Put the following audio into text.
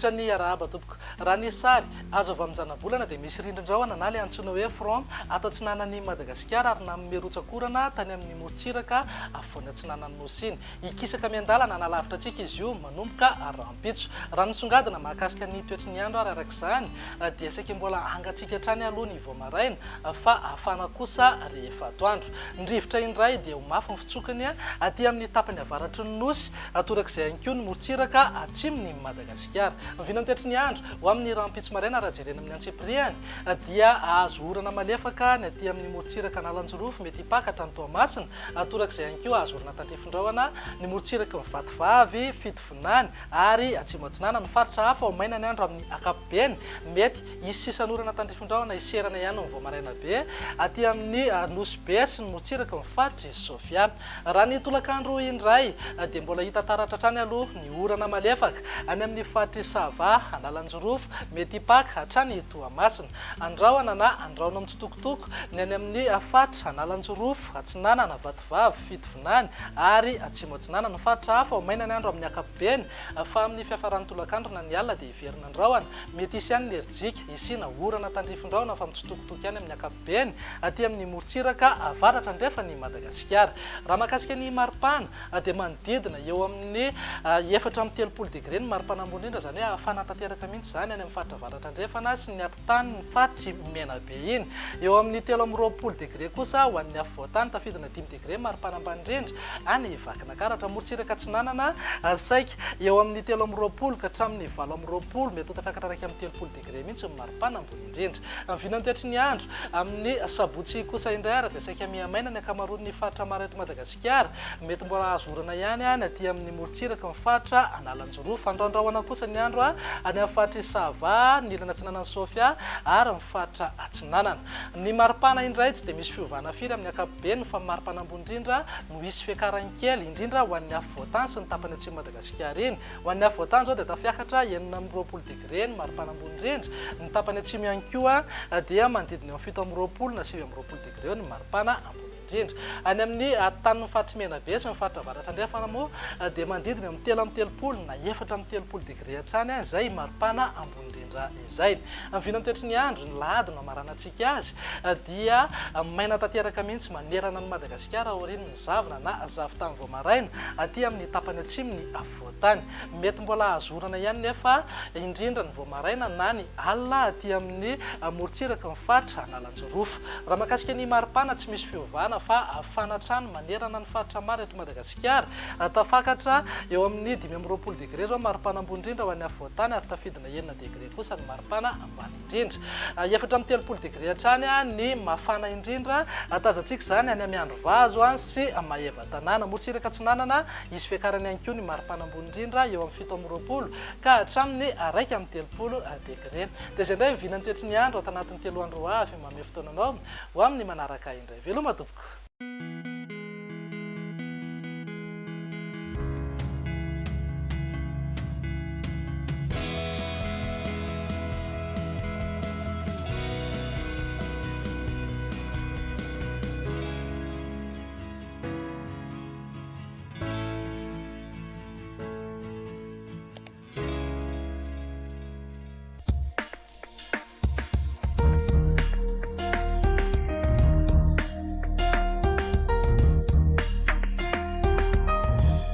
miditra ny arahaba tompoko raha ny sary azo avy amin'ny zanabolana dia misy rindrin-drahona na le antsoina hoe from ato atsinanan'ny Madagasikara ary na merontsakorana tany amin'ny morontsiraka afovoany atsinanan'ny nosy iny ikisaka miandalana nalavitra antsika izy io manomboka rampitso raha nisongadina mahakasika ny toetry ny andro ary arak'izany dia saika mbola angatsika hatrany aloha ny vao maraina fa afana kosa rehefa atoandro ny rivotra indray dia ho mafy ny fitsokany aty amin'ny tapany avaratry ny nosy atorak'izay ihany koa ny morontsiraka atsimony Madagasikara vinany toetry ny andro ho amin'ny rampitso maraina raha jerena amin'ny antsipiriany dia azo orana malefaka ny aty amin'ny morontsiraka analanjorofo mety hipakatra ny Toamasina atorak'izay ihany koa azo orana tandrifin-drahona ny morontsiraka Vatovavy Fitovinany ary atsimo atsinana ny faritra hafa ho maina ny andro amin'ny akapobeny mety hisy sisan'orana tandrifin-drahona iserana ihany ny vao maraina be aty amin'ny nosy be sy ny morontsiraka mifatry Sofia raha ny tolakandro indray dia mbola hita taratra hatrany aloha ny orana malefaka any amin'ny fatry Sava analanjorofo mety hipaka hatrany Toamasina andrahona na andrahona mitsitokotoko ny any amin'ny fatra analanjorofo atsinana na Vatovavy Fitovinany ary atsimo atsinana ny faritra hafa ho maina ny andro amin'ny akapobeny fa amin'ny fiafaran'ny tolakandro na ny alina dia hiverina andrahona mety hisy ihany lerjika isina orana tandrifin-drahona fa mitsitokotoko ihany amin'ny akapobeny aty amin'ny morontsiraka avaratra ndrefa ny Madagasikara raha mahakasika ny maripana dia manodidina eo amin'ny 4-telopolo degré ny maripana ambony indrindra zany hoe hafana tanteraka mihitsy zany any amin'ny faritra avaratra ndrefana sy ny ampitany ny fatry mena be iny eo amin'ny 3-20 degré kosa ho an'ny afovoantany tafidina 10 degré maripana ambany indrindra any Vakinakaratra morontsiraka atsinanana saika eo amin'ny 3-20 ka hatramin'ny 9-20 mety ho tafiakatra raiky amin'ny 30 degré mihitsy ny maripana ambony indrindra vinany toetry ny andro amin'ny sabotsy kosa indray ara dia saika miamaina ny akamaroan'ny faritra maro eto Madagasikara mety mbola azo orana ihany any aty amin'ny morontsiraka mifatra analanjorofo andraondrahona kosa ny andro any amin'ny fatry Sava ny ilana atsinanan'ny Sofia ary mifatra atsinanana ny maripana indray tsy dia misy fiovana firy amin'ny akapobeny fa maripana ambony indrindra no hisy fiakarany kely indrindra ho an'ny afovoantany sy ny tapany atsimo Madagasikara iny ho an'ny afovoantany zao dia tafiakatra 9-20 degré ny maripana ambony indrindra ny tapany atsimo ihany koa dia manodidina eo amin'ny 7-20 na 9-20 degré eo ny maripana ambony indrindra any amin'ny tanin'ny fatry mena be sy ny faritra avaratra ndrefana moa dia manodidina amin'ny 3-telopolo na 4-telopolo degré hatrany izay maripana ambony indrindra izay vinany toetry ny andro ny lahady no amaranantsika azy dia maina tanteraka mihitsy manerana ny Madagasikara aorian'ny zavona na zavotany vao maraina aty amin'ny tapany atsimo ny afovoantany mety mbola azo orana ihany nefa indrindra ny vao maraina na ny alina aty amin'ny morontsiraka mifatra analanjorofo raha mahakasika ny maripana tsy misy fiovana fa fanatrano manerana ny faritra maro eto Madagasikara tafakatra eo amin'ny 5-20 degré zao maripana ambony indrindra ho an'ny afovoantany ary tafidina 9 degré kosa ny maripana ambany indrindra 4-telopolo degré hatrany ny mafana indrindra tazantsika zany any amin'ny Androvazo sy Maheva-tanàna morontsiraka atsinanana isy fiakarany ihany koa ny maripana ambony indrindra eo amin'ny 7-20 ka hatramin'ny 9-30 degré dia izay indray vinany toetry ny andro atanatin'ny 3 andro avy mameo fotoananao ho amin'ny manaraka indray veloma tompoko